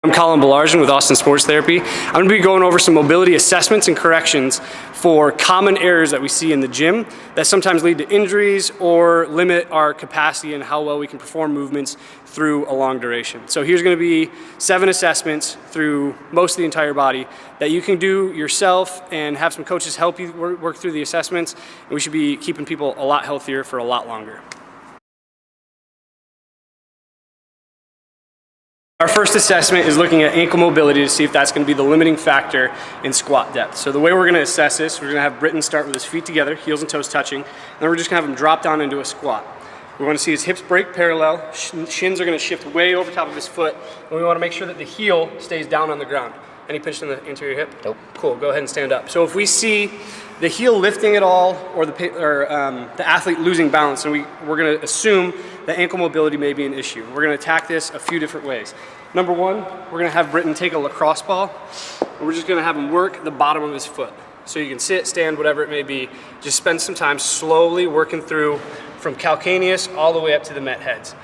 I'm Colin Balarjan with Austin Sports Therapy. I'm going to be going over some mobility assessments and corrections for common errors that we see in the gym that sometimes lead to injuries or limit our capacity and how well we can perform movements through a long duration. So here's going to be 7 assessments through most of the entire body that you can do yourself and have some coaches help you work through the assessments, and we should be keeping people a lot healthier for a lot longer. Our first assessment is looking at ankle mobility to see if that's going to be the limiting factor in squat depth. So the way we're going to assess this, we're going to have Britton start with his feet together, heels and toes touching, and then we're just going to have him drop down into a squat. We want to see his hips break parallel, shins are going to shift way over top of his foot, and we want to make sure that the heel stays down on the ground. Any pinch in the anterior hip? Nope. Cool, go ahead and stand up. So if we see the heel lifting at all or the athlete losing balance, and we're going to assume that ankle mobility may be an issue. We're going to attack this a few different ways. Number one, we're going to have Britton take a lacrosse ball, and we're just going to have him work the bottom of his foot. So you can sit, stand, whatever it may be. Just spend some time slowly working through from calcaneus all the way up to the met heads.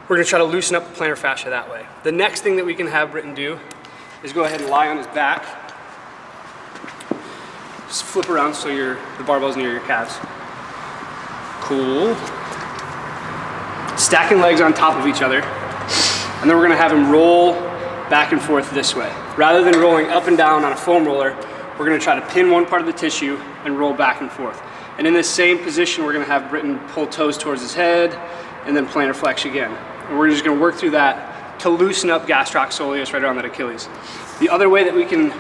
We're going to try to loosen up the plantar fascia that way. The next thing that we can have Britton do is go ahead and lie on his back. Just flip around so the barbell's near your calves. Cool. Stacking legs on top of each other. And then we're gonna have him roll back and forth this way. Rather than rolling up and down on a foam roller, we're gonna try to pin one part of the tissue and roll back and forth. And in this same position, we're gonna have Britton pull toes towards his head and then plantar flex again. And we're just gonna work through that to loosen up gastrocsoleus right around that Achilles. The other way that we can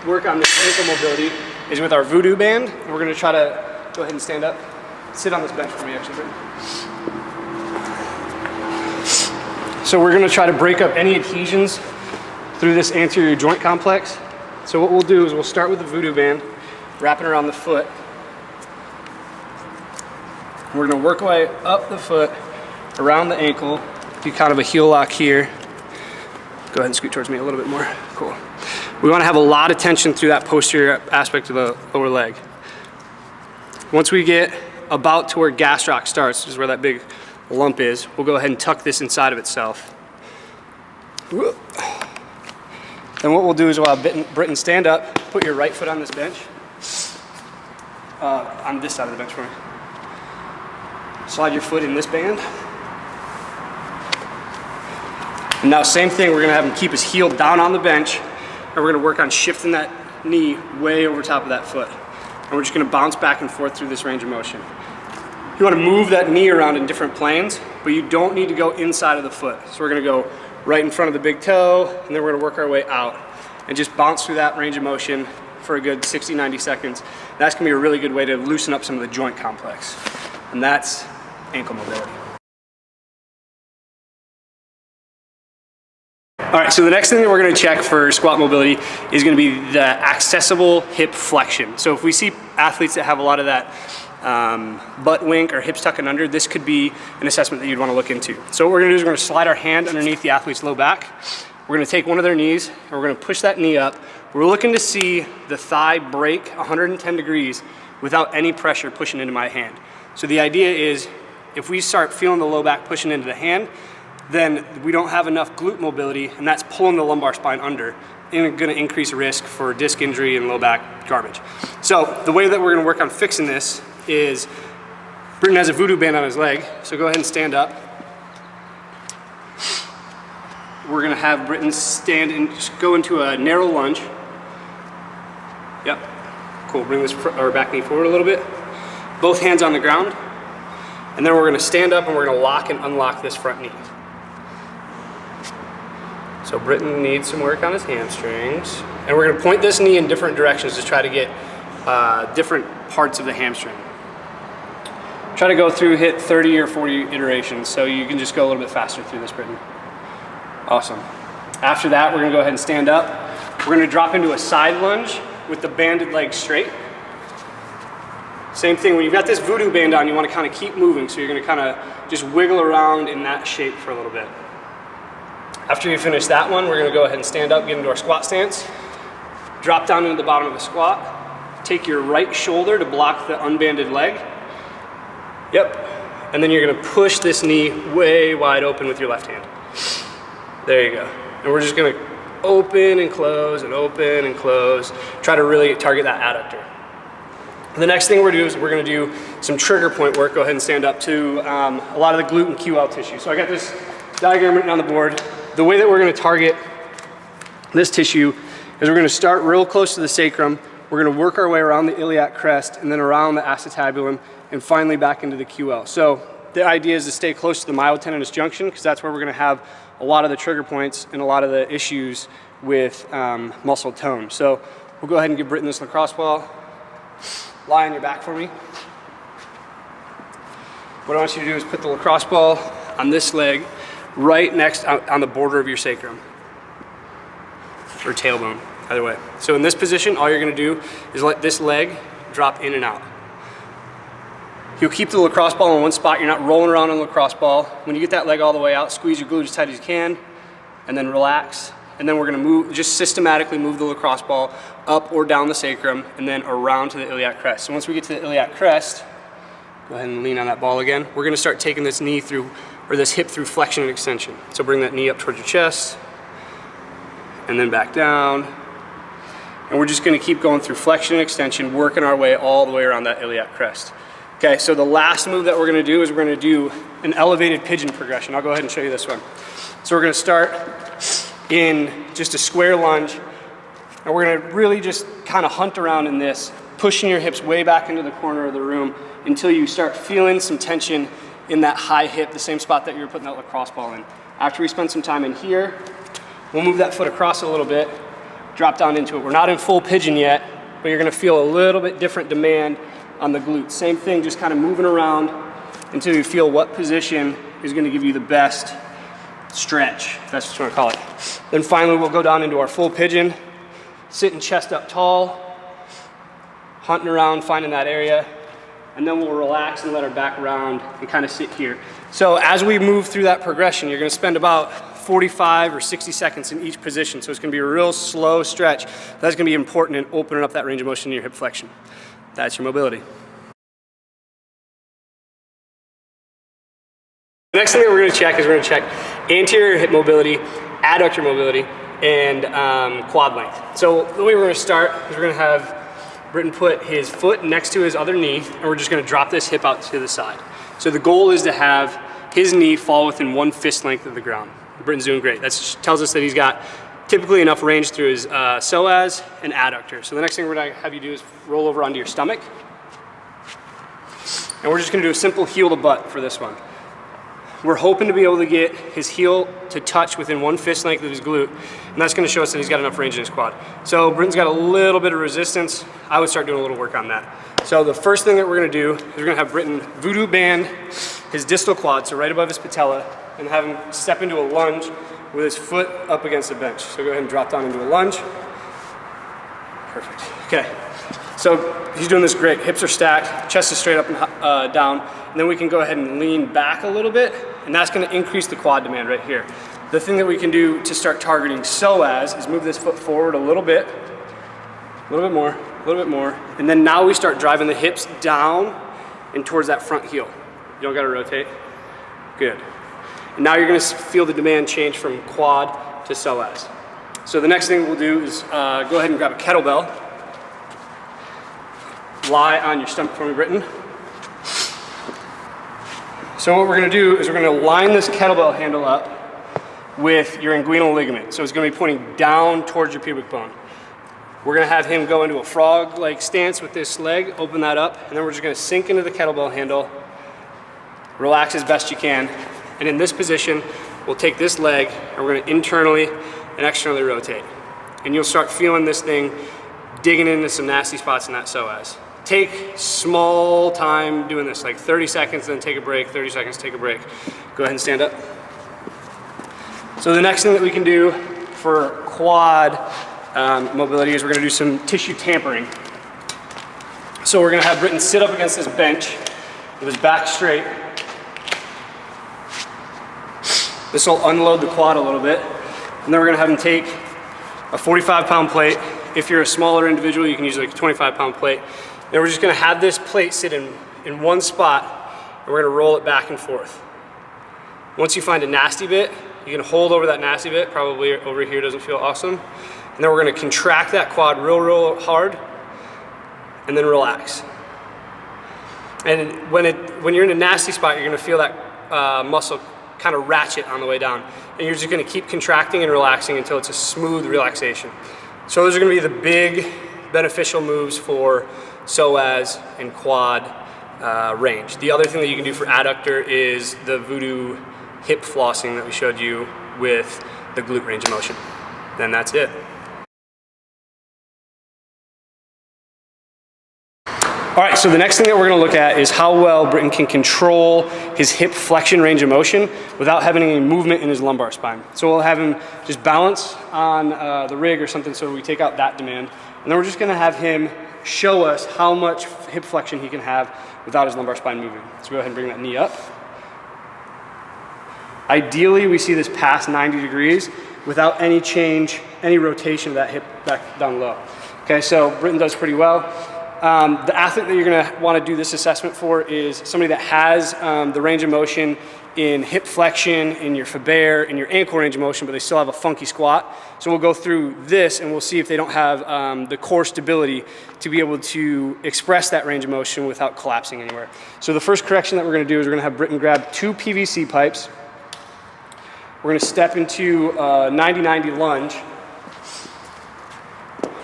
work on this ankle mobility is with our voodoo band. And we're gonna try to go ahead and stand up. Sit on this bench for me, actually, Britton. So we're going to try to break up any adhesions through this anterior joint complex. So what we'll do is we'll start with the voodoo band, wrapping around the foot. We're going to work our way up the foot, around the ankle, do kind of a heel lock here. Go ahead and scoot towards me a little bit more. Cool. We want to have a lot of tension through that posterior aspect of the lower leg. Once we get about to where gastroc starts, which is where that big lump is, we'll go ahead and tuck this inside of itself. Then what we'll do is we'll have Britton stand up, put your right foot on this bench, on this side of the bench for me. Slide your foot in this band. And now same thing, we're gonna have him keep his heel down on the bench, and we're gonna work on shifting that knee way over top of that foot. And we're just gonna bounce back and forth through this range of motion. You want to move that knee around in different planes, but you don't need to go inside of the foot. So we're going to go right in front of the big toe, and then we're going to work our way out and just bounce through that range of motion for a good 60, 90 seconds. That's going to be a really good way to loosen up some of the joint complex. And that's ankle mobility. All right, so the next thing that we're going to check for squat mobility is going to be the accessible hip flexion. So if we see athletes that have a lot of that butt wink or hips tucking under, this could be an assessment that you'd want to look into. So what we're going to do is we're going to slide our hand underneath the athlete's low back. We're going to take one of their knees and we're going to push that knee up. We're looking to see the thigh break 110 degrees without any pressure pushing into my hand. So the idea is if we start feeling the low back pushing into the hand, then we don't have enough glute mobility, and that's pulling the lumbar spine under and going to increase risk for disc injury and low back garbage. So the way that we're going to work on fixing this is Britton has a voodoo band on his leg, so go ahead and stand up. We're going to have Britton stand and just go into a narrow lunge. Yep, cool. Bring this our back knee forward a little bit. Both hands on the ground, and then we're going to stand up and we're going to lock and unlock this front knee. So Britton needs some work on his hamstrings, and we're going to point this knee in different directions to try to get different parts of the hamstring. Try to go through, hit 30 or 40 iterations, so you can just go a little bit faster through this, Britton. Awesome. After that, we're going to go ahead and stand up. We're going to drop into a side lunge with the banded leg straight. Same thing, when you've got this voodoo band on, you want to kind of keep moving, so you're going to kind of just wiggle around in that shape for a little bit. After you finish that one, we're going to go ahead and stand up, get into our squat stance. Drop down into the bottom of the squat. Take your right shoulder to block the unbanded leg. Yep. And then you're going to push this knee way wide open with your left hand. There you go. And we're just going to open and close and open and close. Try to really target that adductor. The next thing we're gonna do is we're gonna do some trigger point work. Go ahead and stand up to a lot of the glute and QL tissue. So I got this diagram written on the board. The way that we're gonna target this tissue is we're gonna start real close to the sacrum. We're gonna work our way around the iliac crest and then around the acetabulum and finally back into the QL. So the idea is to stay close to the myotendinous junction because that's where we're gonna have a lot of the trigger points and a lot of the issues with muscle tone. So we'll go ahead and give Britton this lacrosse ball. Lie on your back for me. What I want you to do is put the lacrosse ball on this leg right next on the border of your sacrum or tailbone, either way. So in this position, all you're gonna do is let this leg drop in and out. You'll keep the lacrosse ball in one spot. You're not rolling around on the lacrosse ball. When you get that leg all the way out, squeeze your glute as tight as you can and then relax. And then we're gonna move, just systematically move the lacrosse ball up or down the sacrum and then around to the iliac crest. So once we get to the iliac crest, go ahead and lean on that ball again. We're gonna start taking this knee through, or this hip through flexion and extension. So bring that knee up towards your chest and then back down. And we're just gonna keep going through flexion and extension, working our way all the way around that iliac crest. Okay, so the last move that we're gonna do is we're gonna do an elevated pigeon progression. I'll go ahead and show you this one. So we're gonna start in just a square lunge, and we're gonna really just kind of hunt around in this, pushing your hips way back into the corner of the room until you start feeling some tension in that high hip, the same spot that you were putting that lacrosse ball in. After we spend some time in here, we'll move that foot across a little bit, drop down into it. We're not in full pigeon yet, but you're gonna feel a little bit different demand on the glutes. Same thing, just kind of moving around until you feel what position is gonna give you the best stretch, if that's what you wanna call it. Then finally, we'll go down into our full pigeon, sitting chest up tall, hunting around, finding that area, and then we'll relax and let our back round and kind of sit here. So as we move through that progression, you're gonna spend about 45 or 60 seconds in each position. So it's gonna be a real slow stretch. That's gonna be important in opening up that range of motion in your hip flexion. That's your mobility. The next thing that we're gonna check is we're gonna check anterior hip mobility, adductor mobility, and quad length. So the way we're gonna start is we're gonna have Britton put his foot next to his other knee, and we're just gonna drop this hip out to the side. So the goal is to have his knee fall within one fist length of the ground. Britton's doing great. That tells us that he's got typically enough range through his psoas and adductor. So the next thing we're gonna have you do is roll over onto your stomach. And we're just gonna do a simple heel to butt for this one. We're hoping to be able to get his heel to touch within one fist length of his glute, and that's gonna show us that he's got enough range in his quad. So Britton's got a little bit of resistance. I would start doing a little work on that. So the first thing that we're gonna do is we're gonna have Britton voodoo band his distal quad, so right above his patella, and have him step into a lunge with his foot up against the bench. So go ahead and drop down into a lunge. Perfect. Okay. So he's doing this great. Hips are stacked, chest is straight up and down, and then we can go ahead and lean back a little bit, and that's gonna increase the quad demand right here. The thing that we can do to start targeting psoas is move this foot forward a little bit more, and then now we start driving the hips down and towards that front heel. You don't gotta rotate. Good. And now you're gonna feel the demand change from quad to psoas. So the next thing we'll do is go ahead and grab a kettlebell. Lie on your stomach for me, Britton. So what we're gonna do is we're gonna line this kettlebell handle up with your inguinal ligament. So it's gonna be pointing down towards your pubic bone. We're gonna have him go into a frog-like stance with this leg, open that up, and then we're just gonna sink into the kettlebell handle, relax as best you can, and in this position, we'll take this leg and we're gonna internally and externally rotate. And you'll start feeling this thing digging into some nasty spots in that psoas. Take small time doing this, like 30 seconds, then take a break, 30 seconds, take a break. Go ahead and stand up. So the next thing that we can do for quad mobility is we're gonna do some tissue tampering. So we're gonna have Britton sit up against this bench with his back straight. This will unload the quad a little bit. And then we're gonna have him take a 45-pound plate. If you're a smaller individual, you can use like a 25-pound plate. And we're just gonna have this plate sit in one spot, and we're gonna roll it back and forth. Once you find a nasty bit, You can hold over that nasty bit, probably over here doesn't feel awesome. And then we're gonna contract that quad real hard, and then relax. And when you're in a nasty spot, you're gonna feel that muscle kind of ratchet on the way down. And you're just gonna keep contracting and relaxing until it's a smooth relaxation. So those are gonna be the big beneficial moves for psoas and quad range. The other thing that you can do for adductor is the voodoo hip flossing that we showed you with the glute range of motion. Then that's it. All right, so the next thing that we're gonna look at is how well Britton can control his hip flexion range of motion without having any movement in his lumbar spine. So we'll have him just balance on the rig or something so we take out that demand. And then we're just gonna have him show us how much hip flexion he can have without his lumbar spine moving. So go ahead and bring that knee up. Ideally, we see this past 90 degrees without any change, any rotation of that hip back down low. Okay, so Britton does pretty well. The athlete that you're gonna wanna do this assessment for is somebody that has the range of motion in hip flexion, in your Faber, in your ankle range of motion, but they still have a funky squat. So we'll go through this and we'll see if they don't have the core stability to be able to express that range of motion without collapsing anywhere. So the first correction that we're gonna do is we're gonna have Britton grab 2 PVC pipes. We're gonna step into a 90-90 lunge.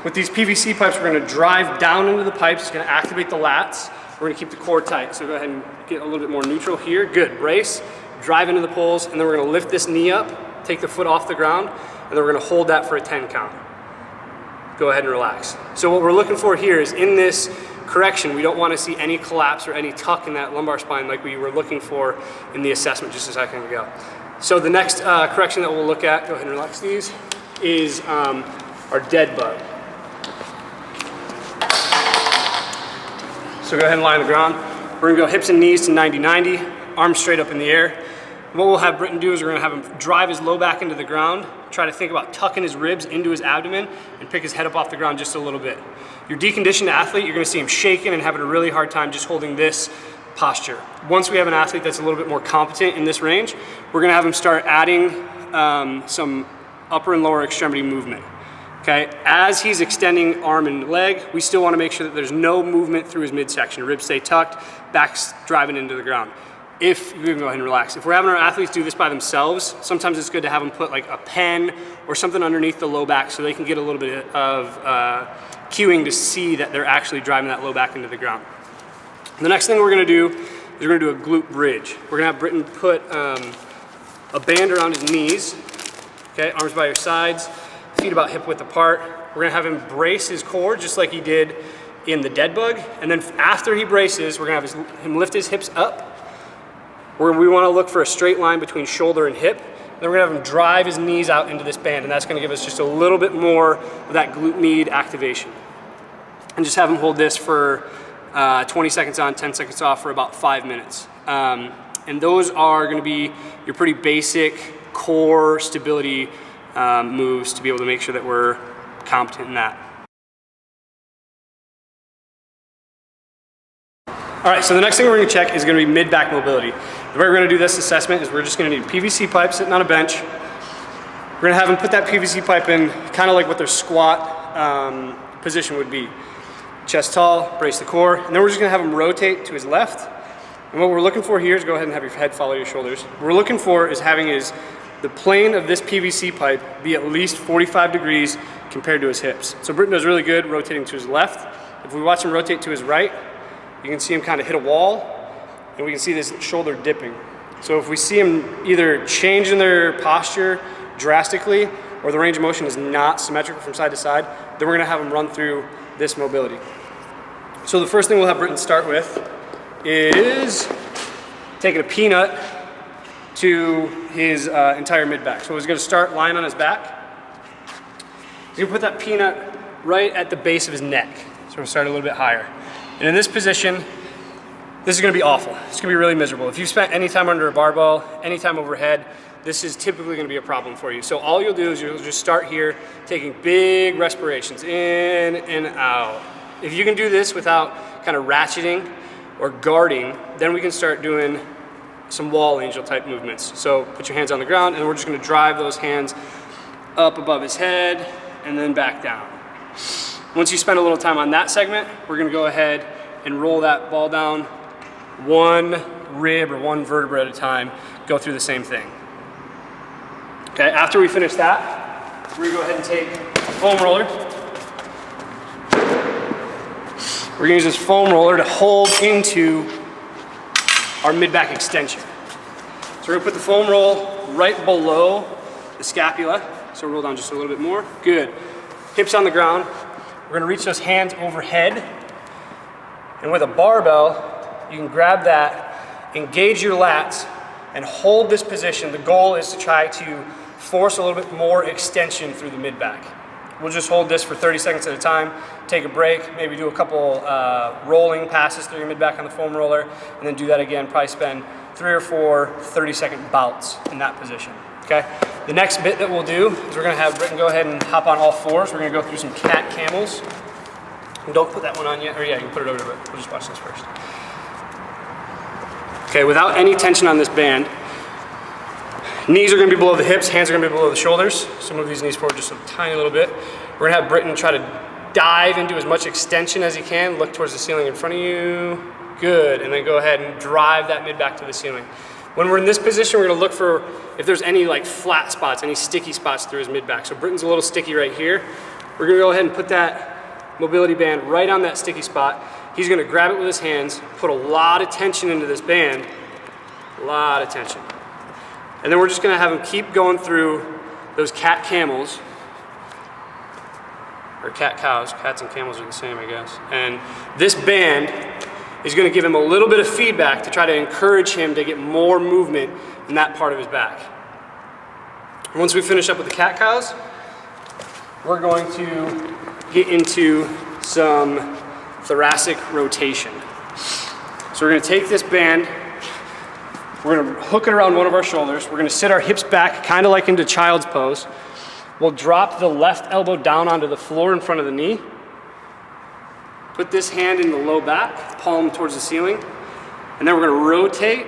With these PVC pipes, we're gonna drive down into the pipes. It's gonna activate the lats. We're gonna keep the core tight. So go ahead and get a little bit more neutral here. Good, brace, drive into the poles, and then we're gonna lift this knee up, take the foot off the ground, and then we're gonna hold that for a 10 count. Go ahead and relax. So what we're looking for here is in this correction, we don't wanna see any collapse or any tuck in that lumbar spine like we were looking for in the assessment just a second ago. So the next correction that we'll look at, go ahead and relax these, is our dead bug. So go ahead and lie on the ground. We're gonna go hips and knees to 90-90, arms straight up in the air. And what we'll have Britton do is we're gonna have him drive his low back into the ground, try to think about tucking his ribs into his abdomen, and pick his head up off the ground just a little bit. Your deconditioned athlete, you're gonna see him shaking and having a really hard time just holding this posture. Once we have an athlete that's a little bit more competent in this range, we're gonna have him start adding some upper and lower extremity movement. Okay, as he's extending arm and leg, we still want to make sure that there's no movement through his midsection. Ribs stay tucked, back's driving into the ground. If you can go ahead and relax. If we're having our athletes do this by themselves, sometimes it's good to have them put like a pen or something underneath the low back so they can get a little bit of cueing to see that they're actually driving that low back into the ground. The next thing we're going to do is we're going to do a glute bridge. We're going to have Britton put a band around his knees. Okay, arms by your sides. Feet about hip width apart. We're gonna have him brace his core just like he did in the dead bug. And then after he braces, we're gonna have him lift his hips up, where we wanna look for a straight line between shoulder and hip. Then we're gonna have him drive his knees out into this band, and that's gonna give us just a little bit more of that glute med activation. And just have him hold this for 20 seconds on, 10 seconds off for about 5 minutes. And those are gonna be your pretty basic core stability moves to be able to make sure that we're competent in that. All right, so the next thing we're gonna check is gonna be mid-back mobility. The way we're gonna do this assessment is we're just gonna need a PVC pipe sitting on a bench. We're gonna have them put that PVC pipe in kind of like what their squat position would be. Chest tall, brace the core, and then we're just gonna have him rotate to his left. And what we're looking for here is go ahead and have your head follow your shoulders. What we're looking for is having the plane of this PVC pipe be at least 45 degrees compared to his hips. So Britton does really good rotating to his left. If we watch him rotate to his right, you can see him kind of hit a wall, and we can see this shoulder dipping. So if we see him either change in their posture drastically, or the range of motion is not symmetrical from side to side, then we're gonna have him run through this mobility. So the first thing we'll have Britton start with is taking a peanut to his entire mid-back. So he's gonna start lying on his back. He's gonna put that peanut right at the base of his neck. So we'll start a little bit higher. And in this position, this is gonna be awful. It's gonna be really miserable. If you've spent any time under a barbell, any time overhead, this is typically gonna be a problem for you. So all you'll do is you'll just start here, taking big respirations, in and out. If you can do this without kind of ratcheting or guarding, then we can start doing some wall angel type movements. So put your hands on the ground, and we're just gonna drive those hands up above his head and then back down. Once you spend a little time on that segment, we're gonna go ahead and roll that ball down one rib or one vertebra at a time, go through the same thing. Okay, after we finish that, we're gonna go ahead and take a foam roller. We're gonna use this foam roller to hold into our mid-back extension. So we're gonna put the foam roll right below the scapula. So roll down just a little bit more. Good. Hips on the ground. We're gonna reach those hands overhead. And with a barbell, you can grab that, engage your lats, and hold this position. The goal is to try to force a little bit more extension through the mid-back. We'll just hold this for 30 seconds at a time, take a break, maybe do a couple rolling passes through your mid-back on the foam roller, and then do that again, probably spend 3 or 4 30-second bouts in that position, okay? The next bit that we'll do is we're gonna have Britton go ahead and hop on all fours. We're gonna go through some cat camels. And don't put that one on yet, or yeah, you can put it over to it. We'll just watch this first. Okay, without any tension on this band, knees are gonna be below the hips, hands are gonna be below the shoulders. So move these knees forward just a tiny little bit. We're gonna have Britton try to dive into as much extension as he can, look towards the ceiling in front of you. Good, and then go ahead and drive that mid back to the ceiling. When we're in this position, we're gonna look for if there's any like flat spots, any sticky spots through his mid back. So Britton's a little sticky right here. We're gonna go ahead and put that mobility band right on that sticky spot. He's gonna grab it with his hands, put a lot of tension into this band, a lot of tension. And then we're just gonna have him keep going through those cat camels, or cat cows. Cats and camels are the same, I guess. And this band is gonna give him a little bit of feedback to try to encourage him to get more movement in that part of his back. And once we finish up with the cat cows, we're going to get into some thoracic rotation. So we're gonna take this band, we're gonna hook it around one of our shoulders, we're gonna sit our hips back kind of like into child's pose. We'll drop the left elbow down onto the floor in front of the knee. Put this hand in the low back, palm towards the ceiling, and then we're gonna rotate,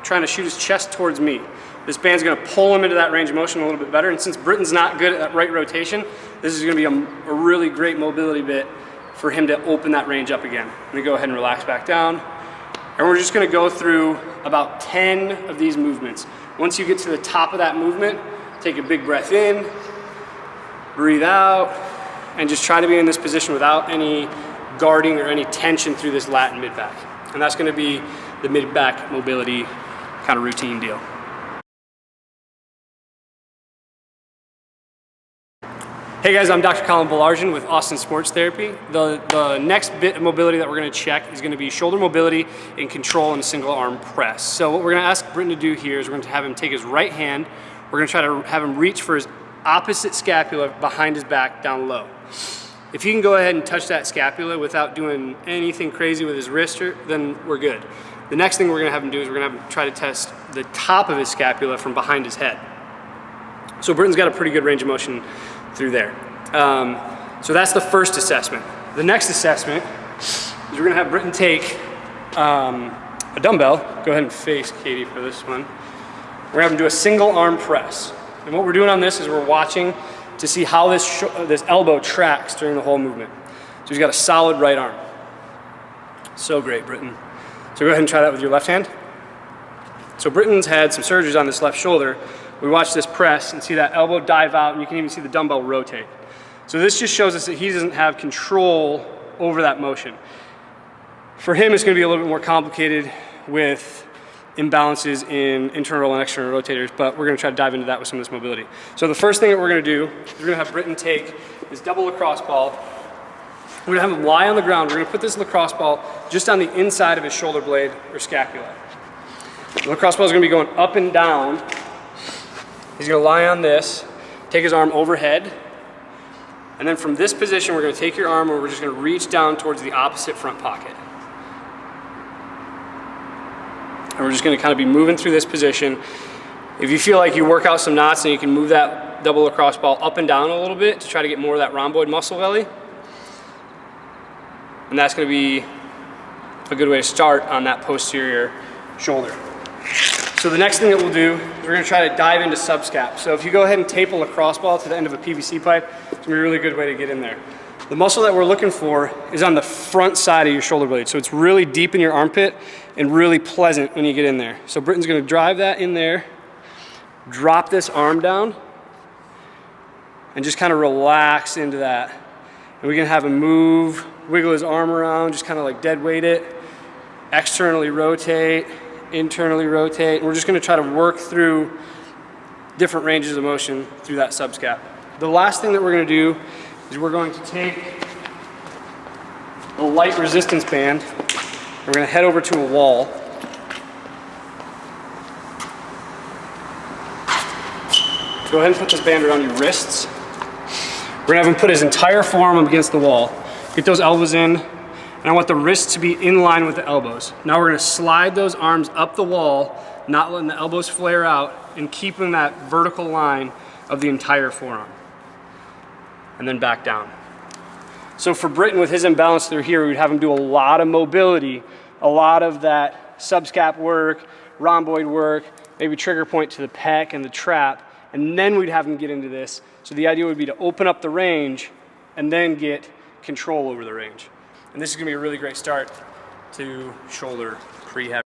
trying to shoot his chest towards me. This band's gonna pull him into that range of motion a little bit better, and since Britton's not good at that right rotation, this is gonna be a really great mobility bit for him to open that range up again. I'm gonna go ahead and relax back down, and we're just gonna go through about 10 of these movements. Once you get to the top of that movement, take a big breath in, breathe out, and just try to be in this position without any guarding or any tension through this lat and mid-back. And that's gonna be the mid-back mobility kind of routine deal. Hey guys, I'm Dr. Colin Balarjian with Austin Sports Therapy. The next bit of mobility that we're gonna check is gonna be shoulder mobility and control in a single arm press. So what we're gonna ask Britton to do here is we're gonna have him take his right hand, we're gonna try to have him reach for his opposite scapula behind his back down low. If he can go ahead and touch that scapula without doing anything crazy with his wrist, then we're good. The next thing we're gonna have him do is we're gonna have him try to test the top of his scapula from behind his head. So Britton's got a pretty good range of motion through there. So that's the first assessment. The next assessment is we're gonna have Britton take a dumbbell. Go ahead and face Katie for this one. We're gonna have him do a single arm press. And what we're doing on this is we're watching to see how this elbow tracks during the whole movement. So he's got a solid right arm. So great, Britton. So go ahead and try that with your left hand. So Britton's had some surgeries on this left shoulder. We watch this press and see that elbow dive out, and you can even see the dumbbell rotate. So this just shows us that he doesn't have control over that motion. For him, it's gonna be a little bit more complicated with imbalances in internal and external rotators, but we're gonna try to dive into that with some of this mobility. So the first thing that we're gonna do is we're gonna have Britton take his double lacrosse ball. We're gonna have him lie on the ground. We're gonna put this lacrosse ball just on the inside of his shoulder blade or scapula. The lacrosse ball is gonna be going up and down. He's gonna lie on this, take his arm overhead, and then from this position, we're gonna take your arm and we're just gonna reach down towards the opposite front pocket. And we're just gonna kind of be moving through this position. If you feel like you work out some knots and you can move that double lacrosse ball up and down a little bit to try to get more of that rhomboid muscle belly. And that's gonna be a good way to start on that posterior shoulder. So the next thing that we'll do, we're gonna try to dive into subscap. So if you go ahead and tape a lacrosse ball to the end of a PVC pipe, it's gonna be a really good way to get in there. The muscle that we're looking for is on the front side of your shoulder blade. So it's really deep in your armpit and really pleasant when you get in there. So Britton's gonna drive that in there, drop this arm down, and just kind of relax into that. And we're gonna have him move, wiggle his arm around, just kind of like dead weight it, externally rotate, internally rotate. And we're just gonna try to work through different ranges of motion through that subscap. The last thing that we're gonna do is we're going to take a light resistance band. We're gonna head over to a wall. Go ahead and put this band around your wrists. We're gonna have him put his entire forearm up against the wall. Get those elbows in, and I want the wrists to be in line with the elbows. Now we're gonna slide those arms up the wall, not letting the elbows flare out, and keeping that vertical line of the entire forearm. And then back down. So for Britton, with his imbalance through here, we'd have him do a lot of mobility, a lot of that subscap work, rhomboid work, maybe trigger point to the pec and the trap, and then we'd have him get into this. So the idea would be to open up the range and then get control over the range. And this is gonna be a really great start to shoulder prehab.